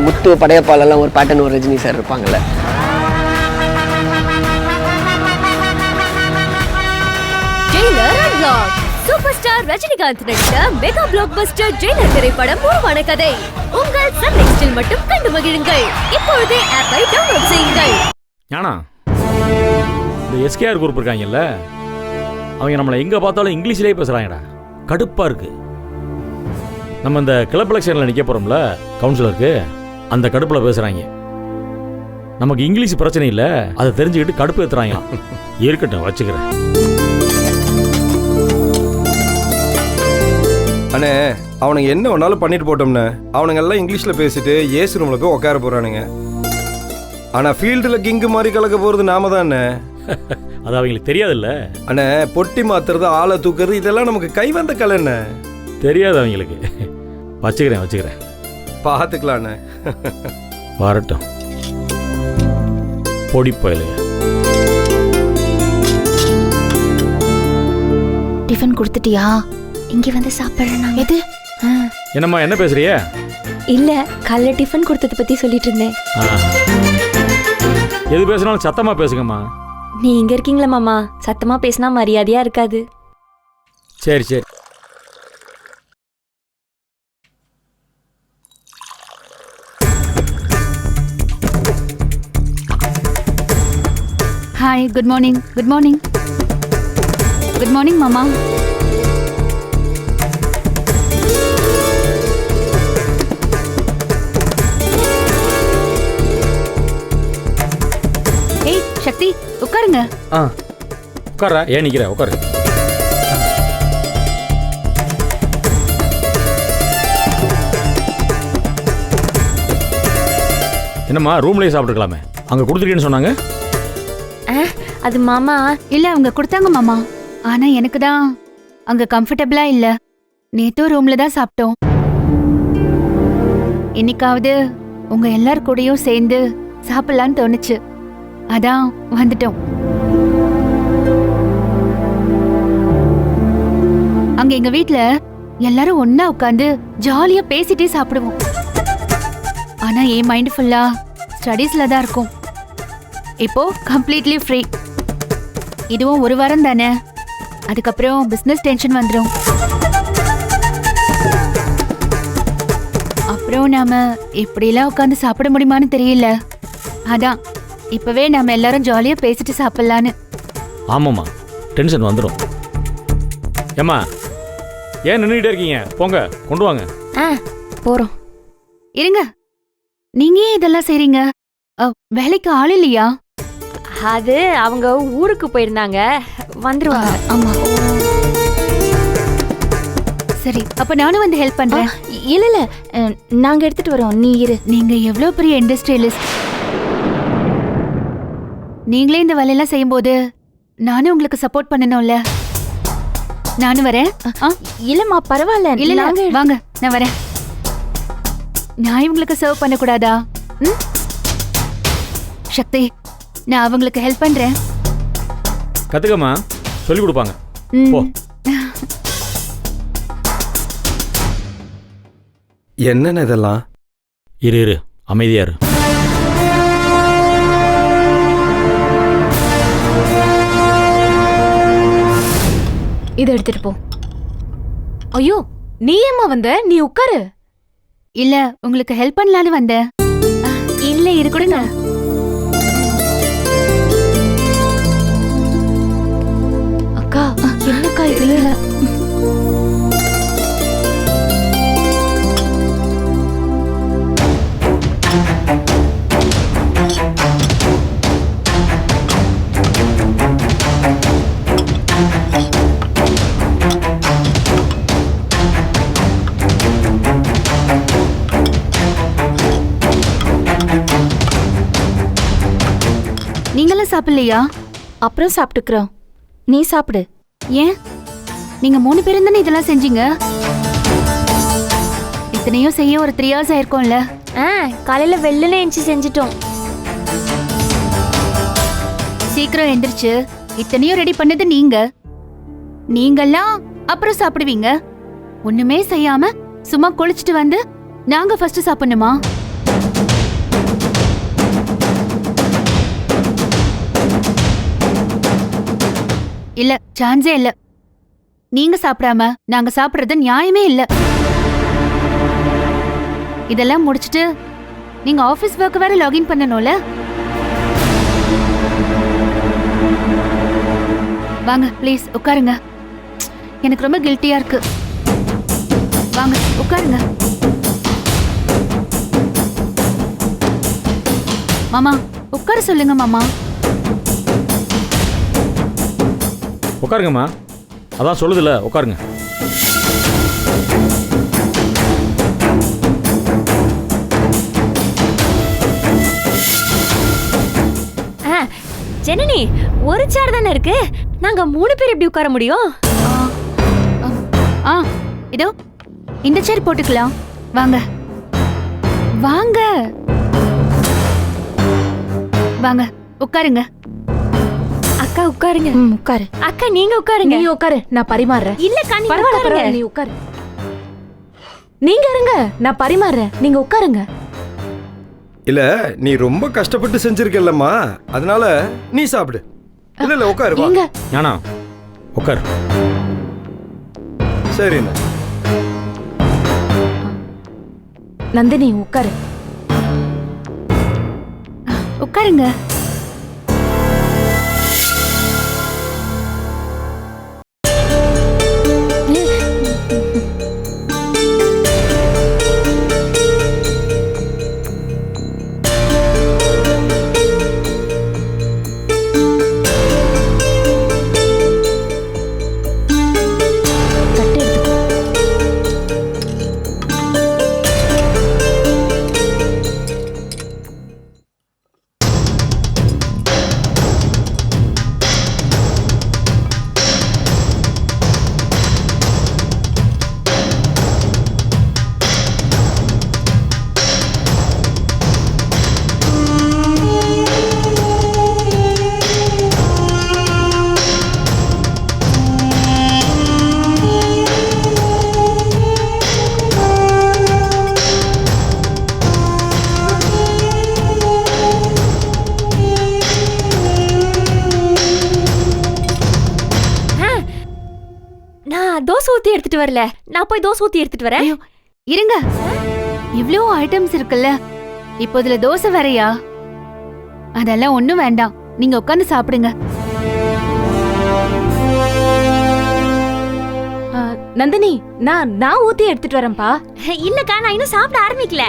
முத்து படையப்பாலெல்லாம் ஒரு பேட்டர்ன் ஒரு ரஜினி சார் இருப்பாங்கல்ல. சூப்பர் ஸ்டார் ரஜினிகாந்த் நடித்த மெகா பிளாக் பஸ்டர் ஜெயிலர் திரைப்படம் உருவான கதை உங்கள் சன் நெக்ஸ்டில் மட்டும் கண்டு மகிழுங்கள். இப்பொழுதே ஆப்பை டவுன்லோட் செய்யுங்கள். ஞானா, இந்த எஸ்கேஆர் குரூப் இருக்காங்கல்ல, அவங்க நம்மளை எங்க பார்த்தாலும் இங்கிலீஷ்லேயே பேசுறாங்கடா. கடுப்பா இருக்கு. நம்ம இந்த கிளப் எலெக்ஷன்ல நிக்க போறோம்ல கவுன்சிலருக்கு, அந்த கடுப்புல பேசுறாங்க. நமக்கு இங்கிலீஷ் பிரச்சனை இல்லை, அதை தெரிஞ்சுக்கிட்டு கடுப்பு ஏத்துறாங்க. இருக்கட்டும், வச்சுக்கிறேன். அண்ணே, அவனுங்க என்ன வேணாலும் பண்ணிட்டு போட்டோம்னே. அவனுங்க எல்லாம் இங்கிலீஷ்ல பேசிட்டு ஏசி ரூம்ல போய் உட்கார போறானுங்க. ஆனா ஃபீல்டுல கிங்கு மாதிரி கலக்க போறது நாம தான். அது அவங்களுக்கு தெரியாதுல்ல அண்ணே. பொட்டி மாத்துறது, ஆளை தூக்குறது, இதெல்லாம் நமக்கு கை வந்த கலை. என்ன தெரியாது அவங்களுக்கு. வச்சுக்கிறேன். பார்த்துக்கலாம் அண்ணே. வரட்டும். பொடி போயிலுங்க. டிஃபன் கொடுத்துட்டியா? இங்க வந்து சாப்பிடுறேன். எது? என்னம்மா, என்ன பேசுறிய? இல்ல, காலைல டிஃபன் கொடுத்தத பத்தி சொல்லிட்டு இருந்தேன். எது பேசினாலும் சத்தமா பேசுங்கம்மா. நீ இங்க இருக்கீங்களா மாமா, சத்தமா பேசினா மரியாதையா இருக்காது. சரி. Hi, good morning. Good morning. Good morning மாமா. ஏய் சக்தி, உட்காருங்க. உட்கார. ஏன் நிக்கிற? உட்காரு. என்னம்மா, ரூம்லயே சாப்பிட்டுக்கலாமே, அங்க கொடுத்துருக்கேன்னு சொன்னாங்க. அது மாமா. இல்ல, அவங்க கொடுத்தாங்க மாமா. ஆனா எனக்கு தான் அங்க கம்ஃபர்டபிளா இல்ல. நேத்தோ ரூம்ல தான் சாப்பிட்டோம். இன்னைக்காவது உங்க எல்லார் கூடயும் சேர்ந்து சாப்பிடலான்னு தோணுச்சு. அதான் வந்துட்டோம். அங்க எங்க வீட்ல எல்லாரும் ஒன்னா உட்காந்து ஜாலியா பேசிட்டே சாப்பிடுவோம். ஆனா என் மைண்ட் ஃபுல்லா ஸ்டடீஸ்ல தான் இருக்கும். இப்போ கம்ப்ளீட்லி ஃப்ரீ. இதுவும் ஒரு வாரம் தானே, அதுக்கப்புறம் பிசினஸ் டென்ஷன் வந்துடும். அப்புறம் நாம இப்படிலாம் உட்காந்து சாப்பிட முடியுமான்னு தெரியல. அதான் இப்பவே நாம எல்லாரும் ஜாலியா பேசிட்டு சாப்பிடலான்னு. ஆமாம்மா, டென்ஷன் வந்துடும். ஏம்மா, ஏன் நின்றுட்டே இருக்கீங்க? போங்க, கொண்டு வாங்க. போறோம். இருங்க, நீங்க ஏன் இதெல்லாம் செய்றீங்க? வேலைக்கு ஆள் இல்லையா? அது அவங்க ஊருக்கு போயிருந்தாங்க, வந்துருவாங்க. ஆமா. சரி, அப்ப நானும் வந்து ஹெல்ப் பண்றேன். இல்ல நாங்க எடுத்துட்டு வரோம், நீ இரு. நீங்க எவ்வளவு பெரிய இண்டஸ்ட்ரியலிஸ்ட். நீங்களே இந்த வேலையெல்லாம் செய்யும்போது நானும் உங்களுக்கு சப்போர்ட் பண்ணணும்ல. நானும் வரேன். இல்லம்மா, பரவாயில்ல. இல்ல, வாங்க, நான் வரேன். நான் இவங்களுக்கு சர்வ் பண்ண கூடாதா? சக்தி, நான் அவங்களுக்கு ஹெல்ப் பண்றேன். கத்துக்கம்மா, சொல்லி கொடுப்பாங்க. போ. என்னன்னு இதெல்லாம்? இரு, அமைதியா இரு. இதை எடுத்துட்டு போ. ஐயோ, நீ ஏம்மா வந்த? நீ உட்காரு. இல்ல, உங்களுக்கு ஹெல்ப் பண்ணலான்னு வந்தேன். இல்ல, இருக்கடுங்க. அக்கா, என்னக்கா இது? நீங்களும் சாப்பிடலையா? அப்புறம் சாப்பிட்டுக்கிறோம், நீ சாப்பிடு. ஏன்? நீங்க 3 பேரும் தானே இதெல்லாம் செஞ்சீங்க. இத்தனையும் செய்ய ஒரு 3 hours ஆயிருக்கும்ல. காலையில வெள்ளனே எஞ்சி செஞ்சிட்டோம். சீக்கிரம் எந்திரிச்சு இத்தனையும் ரெடி பண்ணது நீங்க. நீங்கெல்லாம் அப்புறம் சாப்பிடுவீங்க. ஒண்ணுமே செய்யாம சும்மா குளிச்சுட்டு வந்து நாங்க ஃபர்ஸ்ட் சாப்பிடணுமா? இல்ல சான்ஸே இல்ல. நீங்க சாப்பிடாம நாங்க சாப்பிடுறது நியாயமே இல்ல. இதெல்லாம் முடிச்சிட்டு நீங்க ஆபீஸ் ஒர்க் வேற லாகின் பண்ணணும்ல. வாங்க ப்ளீஸ் உட்காருங்க. எனக்கு ரொம்ப கில்ட்டியா இருக்கு. வாங்க உட்காருங்க. மாமா உட்கார சொல்லுங்க மாமா. உட்காருங்கம்மா. அதான் சொல்லுதுல, உட்காருங்க. ஜனனி, ஒரு சேர் தானே இருக்கு, நாங்க 3 பேர் எப்படி உட்கார முடியும்? ஆ இதோ இந்த சேர் போட்டுக்கலாம். வாங்க வாங்க வாங்க உட்காருங்க. அக்கா உட்காருங்க. உட்காரு. அக்கா நீங்க உட்காருங்க. நீ உட்காரு, நான் பரிமாறுறேன். இல்லக்கா நீங்க பரவாயில்ல உட்காருங்க. பரவாயில்ல, நீ உட்காரு. நீங்க இருங்க, நான் பரிமாறுறேன். நீங்க உட்காருங்க. இல்ல நீ ரொம்ப கஷ்டப்பட்டு செஞ்சிருக்கல்லம்மா, அதனால நீ சாப்பிடு. இல்ல இல்ல உட்காரு வா. ஏங்க ஞானா உட்காரு. சரிண்ணா. நந்தினி உட்காரு. உட்காருங்க. தட்டு எடுத்துக்கோ. நான் தோசை ஊத்தி எடுத்துட்டு வரல, நான் போய் தோசை ஊத்தி எடுத்துட்டு வரேன். ஐயோ இருங்க. இவ்ளோ ஐட்டம்ஸ் இருக்குல்ல, இப்போ இதுல தோசை வேறயா? அதெல்லாம் ஒண்ணும் வேண்டாம், நீங்க உட்கார்ந்து சாப்பிடுங்க. நந்தினி, நான் ஊத்தி எடுத்துட்டு வரேன்ப்பா. இல்லக்கா நான் இன்னும் சாப்பிட ஆரம்பிக்கல.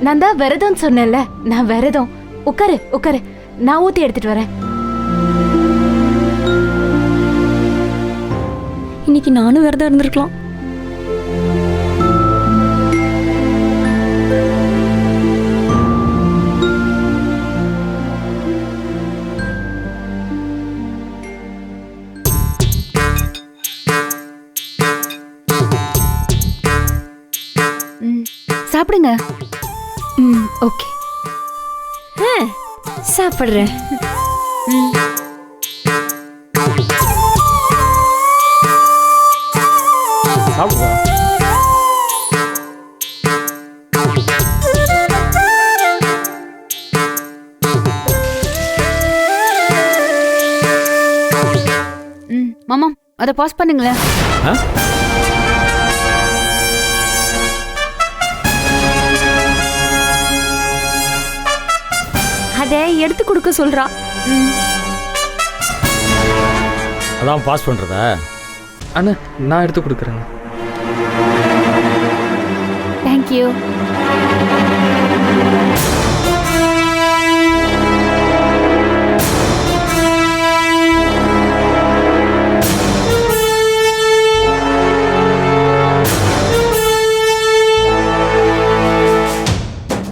நான் தான் விரதம் சொன்னேன்ல, நான் விரதம். உட்காரு உட்காரு, நான் ஊத்தி எடுத்துட்டு வரேன். இன்னைக்கு நானும் விரதம் இருந்திருக்கலாம். சாப்பிடுங்க. ஓகே, சாப்பிடுறேன். சாப்பிடுதா? மாமா அதை பாஸ் பண்ணுங்களேன். ஆ? அதை எடுத்து கொடுக்க சொல்றா. அதான் பாஸ் பண்றதா? அண்ணா நான் எடுத்து கொடுக்குறேங்க. தேங்க்யூ.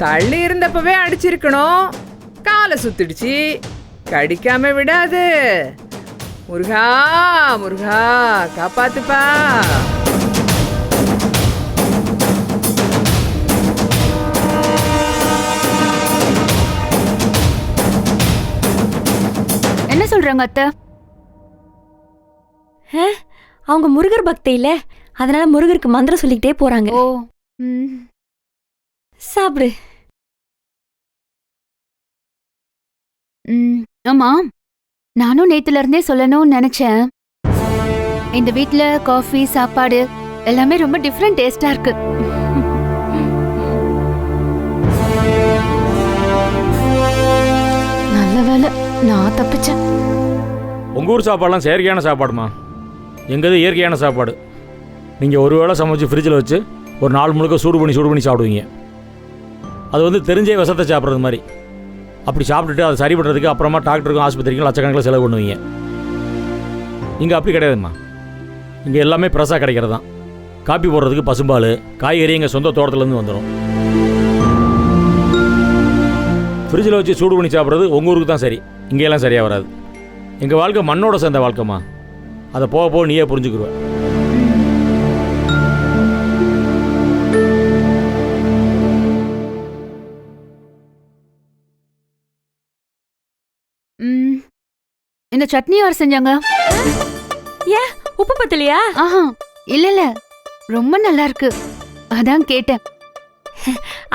தள்ளி இருந்தப்பவே அடிச்சிருக்கணும். காலை சுத்திடுச்சு, கடிக்காம விடாது. முருகா முருகா காப்பாத்துப்பா. என்ன சொல்றாங்க அத்தை? அவங்க முருகர் பக்தி இல்ல, அதனால முருகருக்கு மந்திரம் சொல்லிக்கிட்டே போறாங்க. ஓ சாப்பிடு. ஆமா, நானும் நேத்துல இருந்தே சொல்லணும்னு நினைச்சேன். இந்த வீட்ல காஃபி சாப்பாடு எல்லாமே ரொம்ப டிஃப்ரெண்ட் டேஸ்டா இருக்கு. நல்ல வேலை நான் தப்பிச்சேன். உங்கள் ஊர் சாப்பாடுலாம் செயற்கையான சாப்பாடுமா, எங்கது இயற்கையான சாப்பாடு. நீங்கள் ஒரு வேளை சமைச்சு ஃப்ரிட்ஜில் வச்சு ஒரு நாள் முழுக்க சூடு பண்ணி சாப்பிடுவீங்க. அது வந்து தெரிஞ்சே விஷத்தை சாப்பிட்றது மாதிரி. அப்படி சாப்பிட்டுட்டு அதை சரி பண்ணுறதுக்கு அப்புறமா டாக்டருக்கும் ஆஸ்பத்திரிக்கும் லட்சக்கணக்கில் செலவு பண்ணுவீங்க. இங்கே அப்படி கிடையாதும்மா. இங்கே எல்லாமே ஃப்ரெஷ்ஷாக கிடைக்கிறது தான். காப்பி போடுறதுக்கு பசும்பால், காய்கறி எங்கள் சொந்த தோட்டத்துலேருந்து வந்துடும். ஃப்ரிட்ஜில் வச்சு சூடு பண்ணி சாப்பிட்றது உங்கள் ஊருக்கு தான் சரி, இங்கேயெல்லாம் சரியாக வராது. எங்கள் வாழ்க்கை மண்ணோட சேர்ந்த வாழ்க்கைம்மா. அதை போக போக நீயே புரிஞ்சுக்கிடுவ. இந்த சட்னி யார் செஞ்சாங்க? ஏன் உப்பு பத்தலையா? ஆஹா, இல்ல ரொம்ப நல்லா இருக்கு, அதான் கேட்டேன்.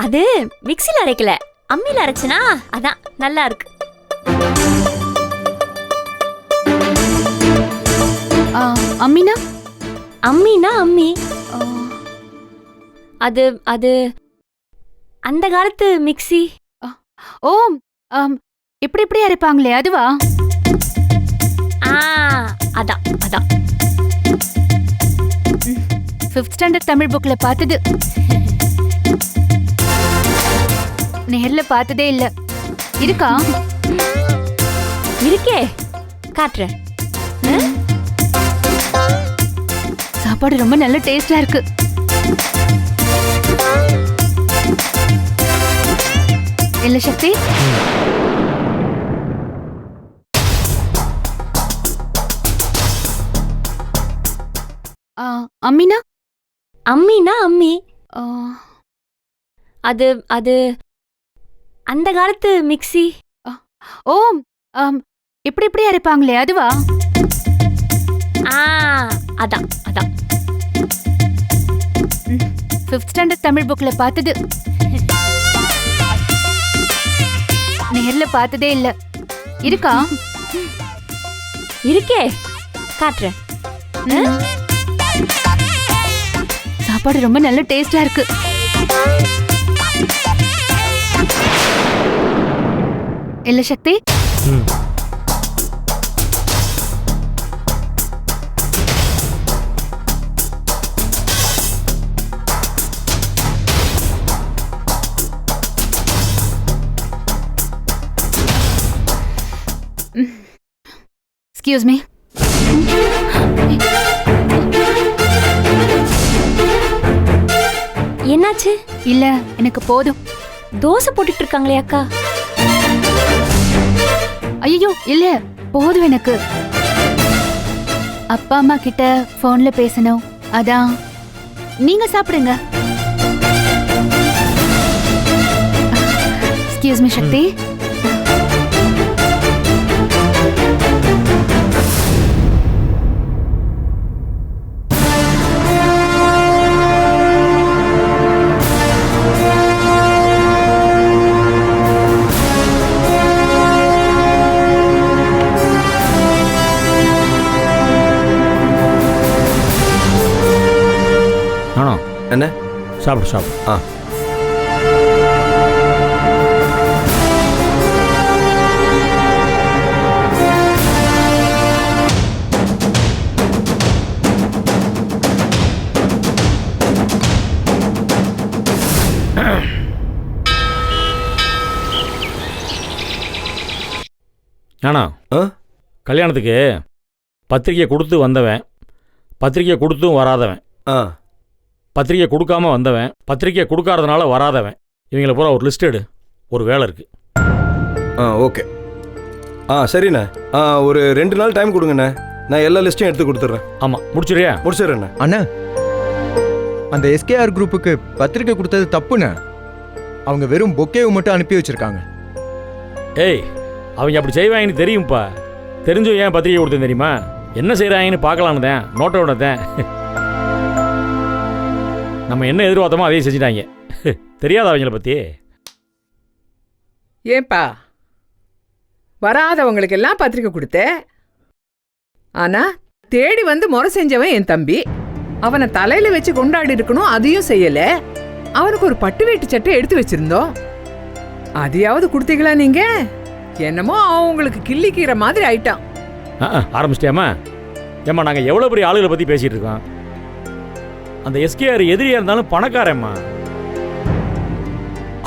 அது மிக்ஸில அரைக்கல, அம்மியில அரைச்சனா, அதான் நல்லா இருக்கு. அம்மினா? அம்மினா அம்மி. அது அது அந்த காலத்து மிக்ஸி. ஓ, இப்படி இப்படி அரைப்பாங்களே அதுவா? அதான் அதான். 5th ஸ்டாண்டர்ட் தமிழ் புக்ல பார்த்தது, நேர்ல பார்த்ததே இல்ல. இருக்கா? இருக்கே, காட்டுறேன். சாப்பாடு ரொம்ப நல்ல டேஸ்டா இருக்கு. இல்ல சக்தி, அம்மினா? அம்மினா அம்மி. அது அது அந்த காலத்து மிக்ஸி. ஓ, இப்படி இப்படி அரைப்பாங்களே அதுவா? அதான் அதான். 5th ஸ்டாண்டர்ட் தமிழ் புக்ல பார்த்தது, நேர்ல பார்த்ததே இல்ல. இருக்கா? இருக்கே, காட்டுறேன். சாப்பாடு ரொம்ப நல்ல டேஸ்டா இருக்கு. இல்ல சக்தி? Excuse me. என்னாச்சு? இல்ல, எனக்கு போதும். தோசை போட்டுட்டு இருக்காங்களே அக்கா. ஐயோ இல்ல, போதும் எனக்கு. அப்பா அம்மா கிட்ட போன்ல பேசணும், அதான். நீங்க சாப்பிடுங்க. எக்ஸ்கியூஸ் மீ சக்தி. என்ன சாப்பிடு சாப்பிடு. ஆனா கல்யாணத்துக்கு பத்திரிக்கை கொடுத்து வந்தவன், பத்திரிக்கை கொடுத்தும் வராதவன், பத்திரிக்கை கொடுக்காம வந்தவன், பத்திரிக்கை கொடுக்காதனால வராதவன், இவங்களை பூரா ஒரு லிஸ்ட் எடு. ஒரு வேலை இருக்கு. ஓகே. சரிண்ணே. ஒரு 2 நாள் டைம் கொடுங்கண்ணே, நான் எல்லா லிஸ்ட்டையும் எடுத்து கொடுத்துட்றேன். ஆமாம், முடிச்சிடுறியா? முடிச்சிடுறேண்ணே. அண்ணா, அந்த எஸ்கேஆர் குரூப்புக்கு பத்திரிக்கை கொடுத்தது தப்புண்ணே. அவங்க வெறும் பொக்கேவை மட்டும் அனுப்பி வச்சிருக்காங்க. ஏய், அவங்க அப்படி செய்வாங்கன்னு தெரியும்ப்பா. தெரிஞ்சும் ஏன் பத்திரிக்கை கொடுத்தேன் தெரியுமா? என்ன செய்கிறாங்கன்னு பார்க்கலான்னு தான், நோட்டோட தான். நம்ம என்ன எதிர்பார்த்தோமோ அதையும் செஞ்சுட்டாங்க. தெரியாத அவங்கள பற்றி. ஏன்பா வராதவங்களுக்கு எல்லாம் பத்திரிக்கை கொடுத்தேன். ஆனா தேடி வந்து முறை செஞ்சவன் என் தம்பி. அவனை தலையில வச்சு கொண்டாடி இருக்கணும், அதையும் செய்யல. அவனுக்கு ஒரு பட்டு வேட்டி சட்டை எடுத்து வச்சிருந்தோம், அதையாவது கொடுத்தீங்களா நீங்க? என்னமோ அவங்களுக்கு கிள்ளிக்கிற மாதிரி ஆயிட்டான். ஆரம்பிச்சிட்டியாமா? ஏம்மா நாங்கள் எவ்வளோ பெரிய ஆளுகளை பற்றி பேசிகிட்டு இருக்கோம். அந்த எஸ்கேஆர் எதிரியாக இருந்தாலும் பணக்காரம்மா.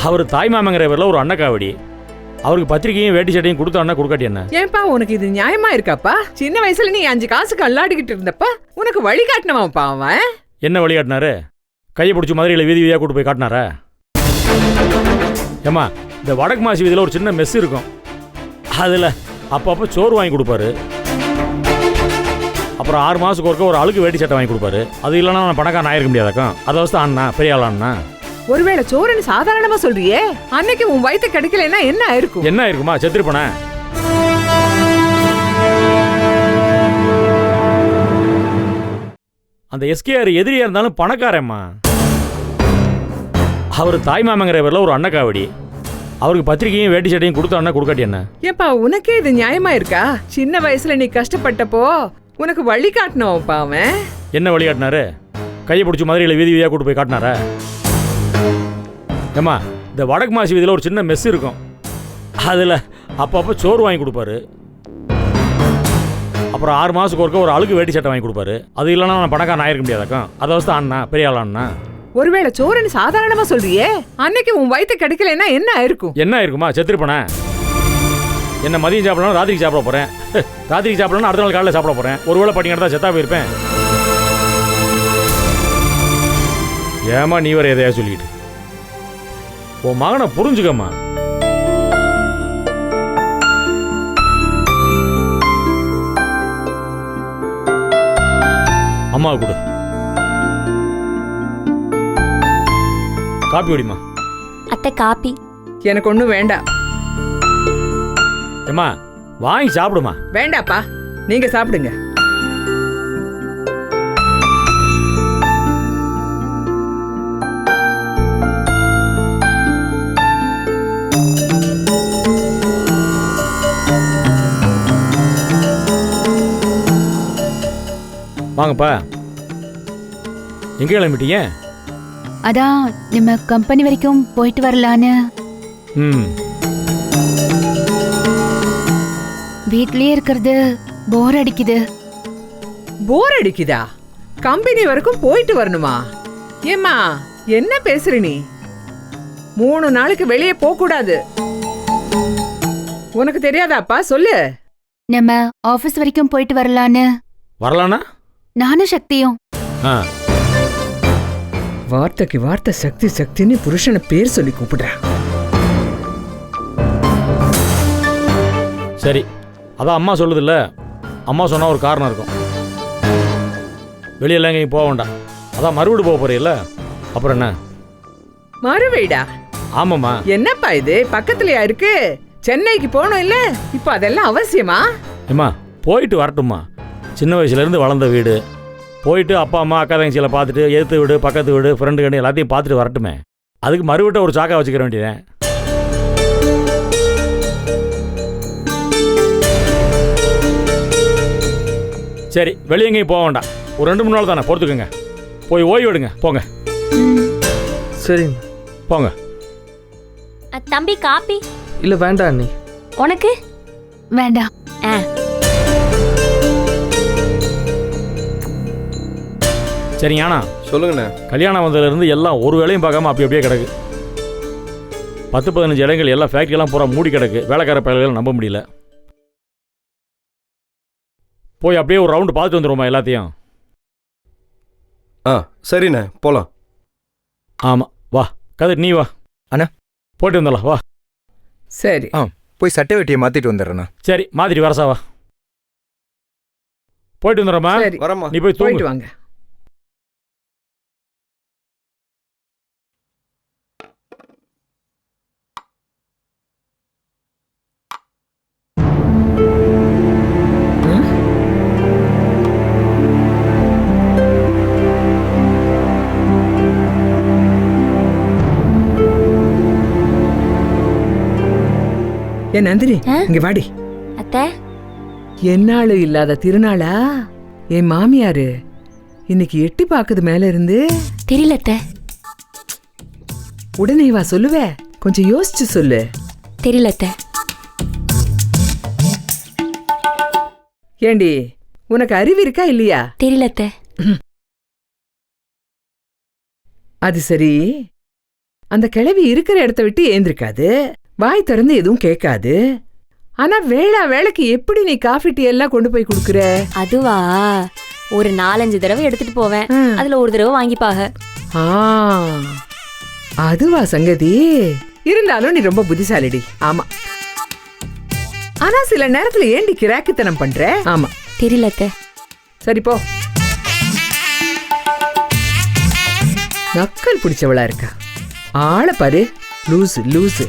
அவர் தாய்மாமங்கிற பேரில் ஒரு அன்னக்காவடி. அவருக்கு பத்திரிக்கையும் வேட்டி சட்டையும் கொடுத்தான்னா கொடுக்காட்டி என்ன? ஏன்பா உனக்கு இது நியாயமா இருக்காப்பா? சின்ன வயசுல நீ 5 காசுக்கு அல்லாடிக்கிட்டு இருந்தப்ப உனக்கு வழி காட்டினவான்ப்பா அவன். என்ன வழி காட்டினாரு? கையை பிடிச்சி மதுரையில் வீதி வீதியாக கூட்டு போய் காட்டினாரா? ஏம்மா இந்த வடக்கு மாசி வீதியில் ஒரு சின்ன மெஸ் இருக்கும், அதில் அப்பப்போ சோறு வாங்கி கொடுப்பாரு. அப்புறம் 6 மாதத்துக்கு ஒருக்க ஒரு அழுக்கு வேட்டி சட்டை வாங்கி கொடுப்பாரு. அது இல்லைன்னா நான் பணக்காரன் ஆயிருக்க முடியாதாக்கும். அதை வச்சு அண்ணா பெரிய ஆளாண்ணா. ஒருவேளை சோறுன்னு சாதாரணமா சொல்றியே, அன்னைக்கு உன் வயிற்று கிடைக்கலன்னா என்ன ஆயிருக்கும்? என்ன இருக்குமா? செத்துருப்பனே. அந்த எஸ்கேஆர் எதிரியா இருந்தாலும் பணக்காரம்மா. அவர் தாய்மாமங்கிற பேரில் ஒரு அன்னக்காவடி. அவருக்கு பத்திரிக்கையும் வேட்டி சட்டையும் கொடுத்தான்னா கொடுக்காட்டி என்ன? ஏப்பா உனக்கே இது நியாயமா இருக்கா? சின்ன வயசுல நீ கஷ்டப்பட்டப்போ உனக்கு வழி காட்டினவன்ப்பா அவன். என்ன வழி காட்டினாரு? கையை பிடிச்சி மதுரையில் வீதி வீதியாக கூட்டு போய் காட்டினாரா? ஏம்மா இந்த வடக்கு மாசி வீதியில் ஒரு சின்ன மெஸ் இருக்கும், அதில் அப்பப்போ சோறு வாங்கி கொடுப்பாரு. அப்புறம் 6 மாதத்துக்கு ஒருக்க ஒரு அழுக்கு வேட்டி சட்டை வாங்கி கொடுப்பாரு. அது இல்லைன்னா நான் பணக்காரன் ஆயிருக்க முடியாதாக்கும். அதை வச்சு அண்ணா பெரிய ஆளாண்ணா. ஒருவேளை சோறுன்னு சாதாரணமா சொல்றியே, அன்னைக்கு உன் வயிற்று கிடைக்கலன்னா என்ன ஆயிருக்கும்? என்ன இருக்குமா? செத்துருப்பனே. என்ன மதியம் சாப்பிடலாம், ராத்திரிக்கு சாப்பிட போகிறேன். ராத்திரிக்கு சாப்பிடலாம், அடுத்த நாள் காலையில் சாப்பிட போகிறேன். ஒருவேளை பட்டிங்கன்னா தான் செத்தா போயிருப்பேன். ஏமா நீ வர எதையா சொல்லிட்டு உன் மகனை புரிஞ்சுக்கம்மா. அம்மா கொடு, காப்பி குடிமா. அத்தை காப்பி எனக்கு ஒண்ணும் வேண்டாம். ஏம்மா வாங்கி சாப்பிடுமா. வேண்டாப்பா, நீங்க சாப்பிடுங்க. வாங்கப்பா. எங்கே கிளம்பிட்டீங்க? அதான் நம்ம கம்பெனி வரைக்கும் போயிட்டு வரலான்னு. ம், வீட்லயே இருக்கிறது போர் அடிக்குது. போர் அடிக்குதா? கம்பெனி வரைக்கும் போயிட்டு வரணுமா? ஏம்மா என்ன பேசுற நீ? 3 நாளைக்கு வெளியே போக கூடாது. உனக்கு தெரியாதாப்பா? சொல்லு. நம்ம ஆபீஸ் வரைக்கும் போயிட்டு வரலான்னு. வரலானா? நானும் சக்தியும். ஆ, வார்த்தைக்கு வார்த்தை சக்தி சக்தின்னு புருஷனை பேர் சொல்லி கூப்பிடுறேன். சரி, அதான் அம்மா சொல்லுதில்ல. அம்மா சொன்னால் ஒரு காரணம் இருக்கும். வெளியெல்லாம் எங்கேயும் போக வேண்டாம். அதான் மறுவீடு போக போறீல்ல, அப்புறம் என்ன? மறுவீடா? ஆமாம்மா. என்னப்பா இது, பக்கத்துலயா இருக்கு? சென்னைக்கு போகணும் இல்ல? இப்ப அதெல்லாம் அவசியமா? ஏம்மா போயிட்டு வரட்டும்மா. சின்ன வயசுலேருந்து வளர்ந்த வீடு. போயிட்டு அப்பா அம்மா அக்கா தங்கச்சியில் பார்த்துட்டு எதிர்த்து வீடு பக்கத்து வீடு ஃப்ரெண்டு கண்டு எல்லாத்தையும் பார்த்துட்டு வரட்டுமே. அதுக்கு மறுவீட்டை ஒரு சாக்கா வச்சுக்கிற வேண்டியதேன். சரி, வெளியே எங்கேயும் போக வேண்டாம். ஒரு 2-3 நாள் தானே, பொறுத்துக்குங்க. போய் ஓய்வு எடுங்க, போங்க. சரிங்க. போங்க. தம்பி காப்பி. இல்லை வேண்டாம் அண்ணி. உனக்கு வேண்டாம். சரிங்க. ஆனா சொல்லுங்கண்ணே. கல்யாணம் வந்ததுலேருந்து எல்லாம் ஒரு வேலையும் பார்க்காம அப்படி அப்படியே கிடக்கு. 10-15 இடங்கள் எல்லாம் ஃபேக்ட்ரியெல்லாம் பூரா மூடி கிடக்கு. வேலைக்கார பயல்கள் நம்ப முடியல. போய் அப்படியே ஒரு ரவுண்டு பார்த்துட்டு வந்துடுவோமா எல்லாத்தையும்? ஆ சரிண்ணே, போகலாம். ஆமாம், வா கதிர், நீ வா. அண்ணா. போயிட்டு வந்துடலாம், வா. சரி. போய் சட்டை வெட்டியை மாற்றிட்டு வந்துடுறேண்ணா. சரி, மாதிரி வரசா, வா. போயிட்டு வந்துடுறோமா? சரி, வரம்மா. நீ போய் போயிட்டு தூங்கிட்டு வாங்க. ஏ நந்தினி, இங்க வாடி. அத்தை. என்னாலும் இல்லாத திருநாளா? என் மாமியாரு இன்னைக்கு எட்டி பாக்குது மேல இருந்து. தெரியல அத்தை. உடனே வா சொல்லுவ, கொஞ்சம் யோசிச்சு சொல்லு. தெரியல அத்தை. ஏண்டி, உனக்கு அறிவு இருக்கா இல்லையா? தெரியல அத்தை. அது சரி, அந்த கிழவி இருக்கிற இடத்த விட்டு ஏந்திருக்காது, வாய் திறந்து எதுவும் கேட்காது. ஆனா வேளைக்கு எப்படி நீ காஃபி டீ எல்லாம் கொண்டு போய் கொடுக்குற? அதுவா, ஒரு 4-5 தடவை எடுத்துட்டு போவேன். அதுல ஒரு தடவை வாங்கிப்பாக. அதுவா சங்கதி? இருந்தாலும் நீ ரொம்ப புத்திசாலிடி. ஆமா, ஆனா சில நேரத்துல ஏண்டி கிராக்கித்தனம் பண்ற? ஆமா. தெரியல அத்தை. சரி போ. நக்கல் பிடிச்சவளா இருக்கா. ஆளை பாரு, லூசு லூசு.